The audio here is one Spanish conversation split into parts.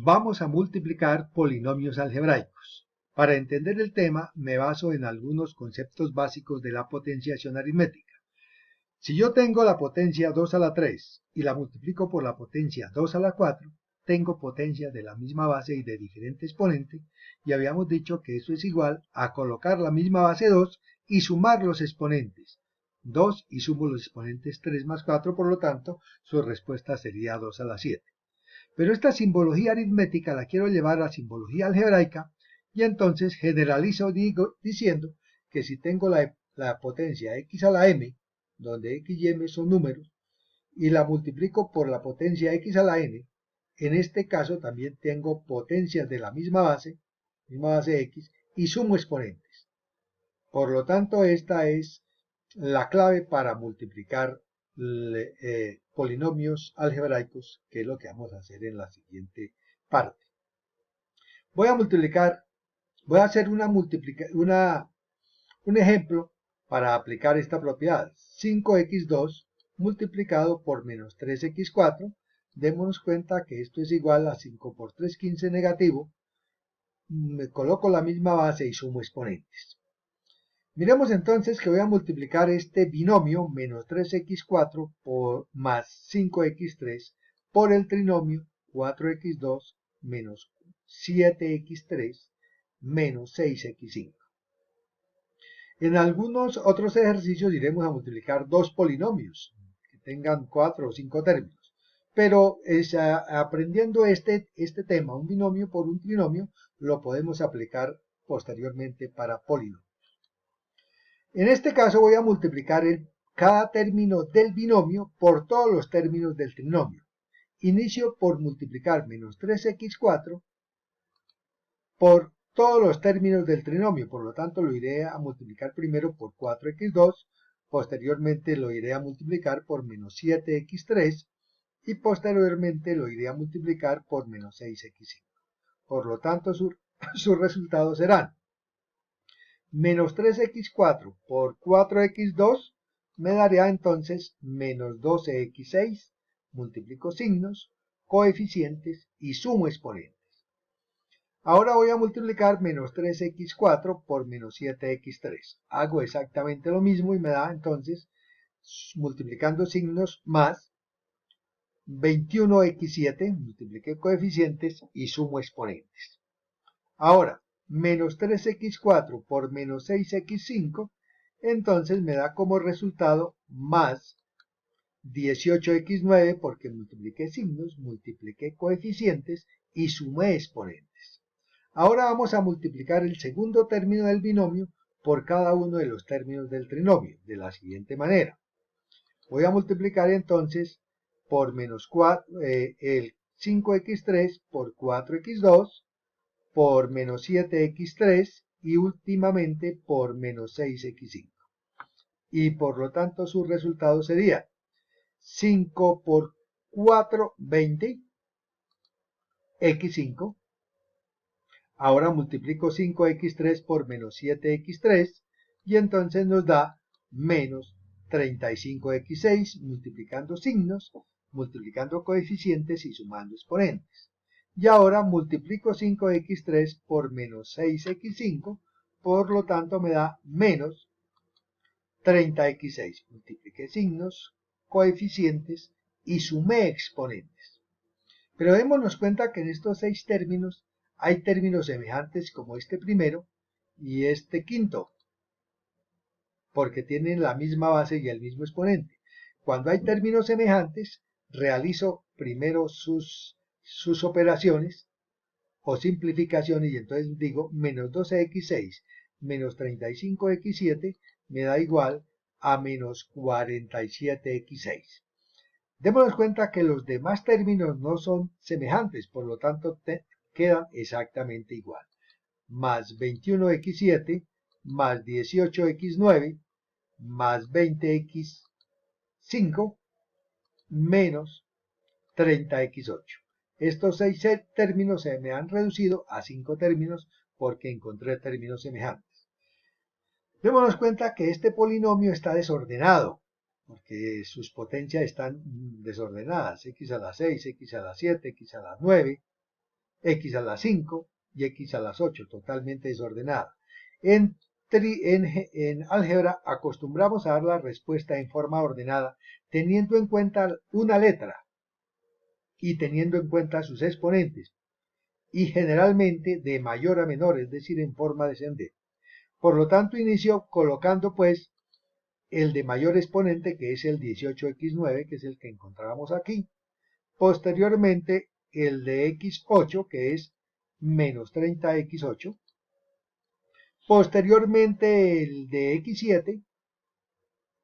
Vamos a multiplicar polinomios algebraicos. Para entender el tema me baso en algunos conceptos básicos de la potenciación aritmética. Si yo tengo la potencia 2 a la 3 y la multiplico por la potencia 2 a la 4, tengo potencias de la misma base y de diferente exponente, y habíamos dicho que eso es igual a colocar la misma base 2 y sumar los exponentes. 2 y sumo los exponentes 3 más 4, por lo tanto, su respuesta sería 2 a la 7. Pero esta simbología aritmética la quiero llevar a simbología algebraica, y entonces generalizo diciendo que si tengo la potencia x a la m, donde x y m son números, y la multiplico por la potencia x a la n, en este caso también tengo potencias de la misma base x, y sumo exponentes. Por lo tanto, esta es la clave para multiplicar polinomios algebraicos, que es lo que vamos a hacer en la siguiente parte. Voy a hacer un ejemplo para aplicar esta propiedad. 5x2 multiplicado por menos 3x4, démonos cuenta que esto es igual a 5 por 3, 15 negativo, me coloco la misma base y sumo exponentes. Miremos entonces que voy a multiplicar este binomio menos 3x4 más 5x3 por el trinomio 4x2 menos 7x3 menos 6x5. En algunos otros ejercicios iremos a multiplicar dos polinomios que tengan 4 o 5 términos, pero aprendiendo este tema, un binomio por un trinomio, lo podemos aplicar posteriormente para polinomios. En este caso voy a multiplicar cada término del binomio por todos los términos del trinomio. Inicio por multiplicar menos 3x4 por todos los términos del trinomio, por lo tanto lo iré a multiplicar primero por 4x2, posteriormente lo iré a multiplicar por menos 7x3 y posteriormente lo iré a multiplicar por menos 6x5. Por lo tanto sus resultados serán menos 3x4 por 4x2 me daría entonces menos 12x6, multiplico signos, coeficientes y sumo exponentes. Ahora voy a multiplicar menos 3x4 por menos 7x3. Hago exactamente lo mismo y me da entonces, multiplicando signos, más 21x7, multipliqué coeficientes y sumo exponentes. Ahora, menos 3x4 por menos 6x5, entonces me da como resultado más 18x9 porque multipliqué signos, multipliqué coeficientes y sumé exponentes. Ahora vamos a multiplicar el segundo término del binomio por cada uno de los términos del trinomio, de la siguiente manera. Voy a multiplicar entonces por menos 4, el 5x3 por 4x2, por menos 7x3 y últimamente por menos 6x5. Y por lo tanto su resultado sería 5 por 4, 20, x5. Ahora multiplico 5x3 por menos 7x3 y entonces nos da menos 35x6 multiplicando signos, multiplicando coeficientes y sumando exponentes. Y ahora multiplico 5x3 por menos 6x5, por lo tanto me da menos 30x6. Multipliqué signos, coeficientes y sumé exponentes. Pero démonos cuenta que en estos 6 términos hay términos semejantes como este primero y este quinto, porque tienen la misma base y el mismo exponente. Cuando hay términos semejantes, realizo primero sus operaciones o simplificaciones y entonces digo menos 12x6 menos 35x7 me da igual a menos 47x6. Démonos cuenta que los demás términos no son semejantes, por lo tanto quedan exactamente igual. Más 21x7 más 18x9 más 20x5 menos 30x8. Estos 6 términos se me han reducido a 5 términos porque encontré términos semejantes. Démonos cuenta que este polinomio está desordenado, porque sus potencias están desordenadas, x a la 6, x a la 7, x a la 9, x a la 5 y x a las 8, totalmente desordenada. En álgebra acostumbramos a dar la respuesta en forma ordenada teniendo en cuenta una letra y teniendo en cuenta sus exponentes, y generalmente de mayor a menor, es decir, en forma descendente. Por lo tanto, inicio colocando pues el de mayor exponente, que es el 18x9, que es el que encontrábamos aquí. Posteriormente, el de x8, que es menos 30x8. Posteriormente, el de x7,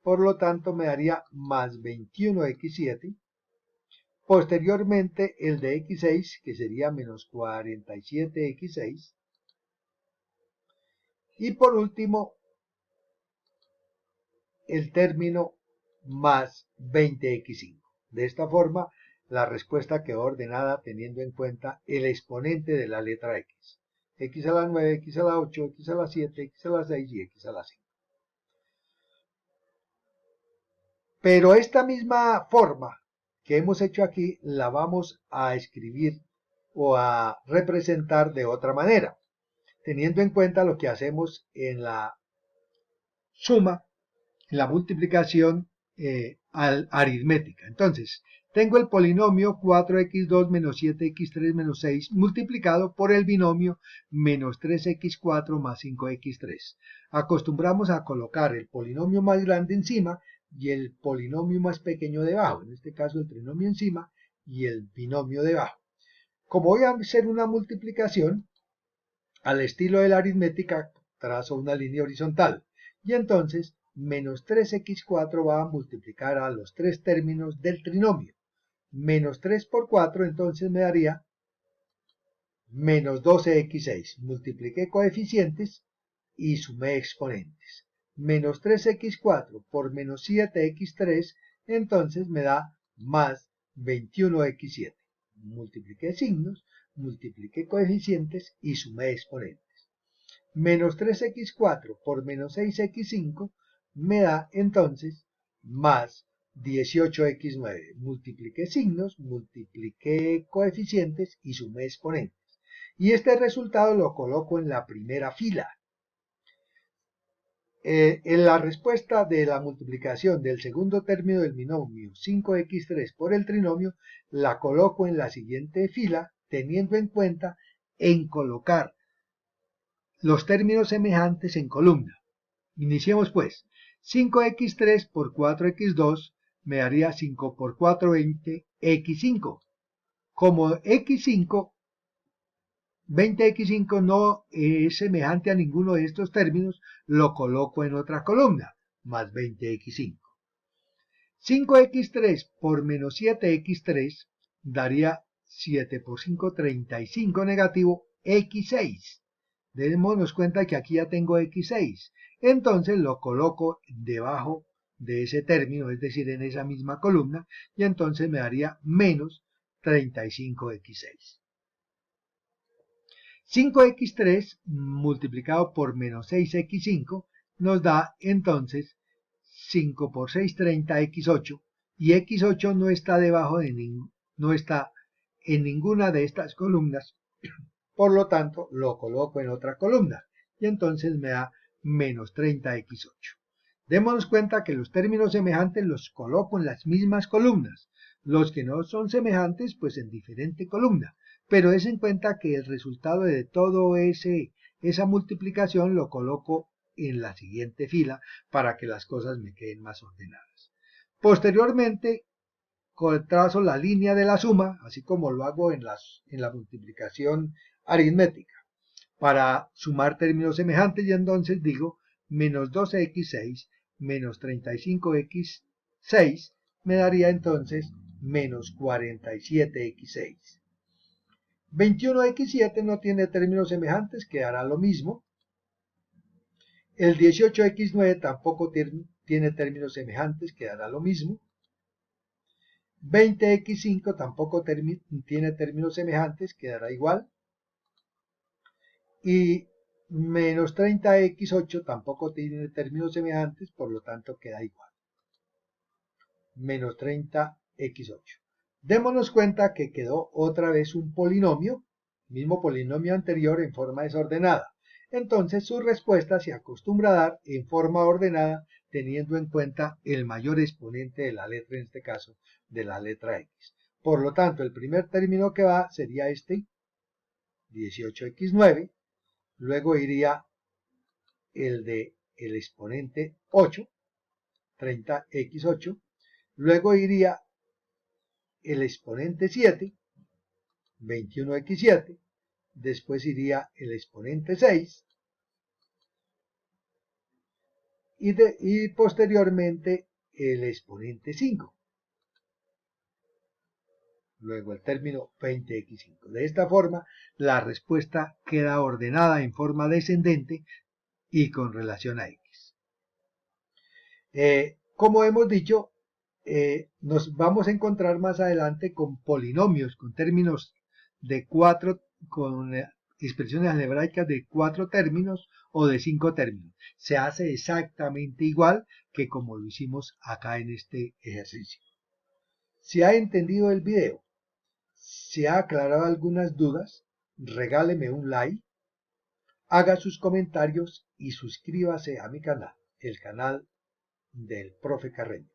por lo tanto, me daría más 21x7. Posteriormente, el de x6, que sería menos 47x6. Y por último, el término más 20x5. De esta forma, la respuesta quedó ordenada teniendo en cuenta el exponente de la letra x. X a la 9, x a la 8, x a la 7, x a la 6 y x a la 5. Pero esta misma forma que hemos hecho aquí la vamos a escribir o a representar de otra manera, teniendo en cuenta lo que hacemos en la suma, en la multiplicación aritmética. Entonces, tengo el polinomio 4x2 menos 7x3 menos 6 multiplicado por el binomio menos 3x4 más 5x3. Acostumbramos a colocar el polinomio más grande encima y el polinomio más pequeño debajo, en este caso el trinomio encima y el binomio debajo. Como voy a hacer una multiplicación, al estilo de la aritmética, trazo una línea horizontal y entonces menos 3x4 va a multiplicar a los tres términos del trinomio. Menos 3 por 4 entonces me daría menos 12x6. Multipliqué coeficientes y sumé exponentes. Menos 3x4 por menos 7x3 entonces me da más 21x7. Multipliqué signos, multipliqué coeficientes y sumé exponentes. Menos 3x4 por menos 6x5 me da entonces más 18x9. Multipliqué signos, multipliqué coeficientes y sumé exponentes. Y este resultado lo coloco en la primera fila. En la respuesta de la multiplicación del segundo término del binomio 5x3 por el trinomio, la coloco en la siguiente fila, teniendo en cuenta en colocar los términos semejantes en columna. Iniciemos pues. 5x3 por 4x2 me daría 5 por 4, 20, x5. Como x5, 20x5 no es semejante a ninguno de estos términos, lo coloco en otra columna, más 20x5. 5x3 por menos 7x3 daría 7 por 5, 35 negativo, x6. Démonos cuenta que aquí ya tengo x6. Entonces lo coloco debajo de ese término, es decir, en esa misma columna, y entonces me daría menos 35x6. 5x3 multiplicado por menos 6x5 nos da entonces 5 por 6, 30, x8, y x8 no está debajo de no está en ninguna de estas columnas, por lo tanto lo coloco en otra columna, y entonces me da menos 30x8. Démonos cuenta que los términos semejantes los coloco en las mismas columnas, los que no son semejantes pues en diferente columna, pero es en cuenta que el resultado de todo esa multiplicación lo coloco en la siguiente fila para que las cosas me queden más ordenadas. Posteriormente trazo la línea de la suma, así como lo hago en la multiplicación aritmética, para sumar términos semejantes, y entonces digo menos 12x6 menos 35x6 me daría entonces menos 47x6. 21x7 no tiene términos semejantes, quedará lo mismo. El 18x9 tampoco tiene términos semejantes, quedará lo mismo. 20x5 tampoco tiene términos semejantes, quedará igual. Y menos 30x8 tampoco tiene términos semejantes, por lo tanto queda igual. Menos 30x8. Démonos cuenta que quedó otra vez un polinomio, mismo polinomio anterior en forma desordenada. Entonces su respuesta se acostumbra a dar en forma ordenada teniendo en cuenta el mayor exponente de la letra, en este caso de la letra X. Por lo tanto, el primer término que va sería este, 18x9, luego iría el de el exponente 8, 30x8, luego iría el exponente 7, 21x7, después iría el exponente 6 y posteriormente el exponente 5. Luego el término 20x5. De esta forma, la respuesta queda ordenada en forma descendente y con relación a x. Como hemos dicho, nos vamos a encontrar más adelante con polinomios, con términos de 4, con expresiones algebraicas de 4 términos o de 5 términos. Se hace exactamente igual que como lo hicimos acá en este ejercicio. Si ha entendido el video, si ha aclarado algunas dudas, regáleme un like, haga sus comentarios y suscríbase a mi canal, el canal del Profe Carreño.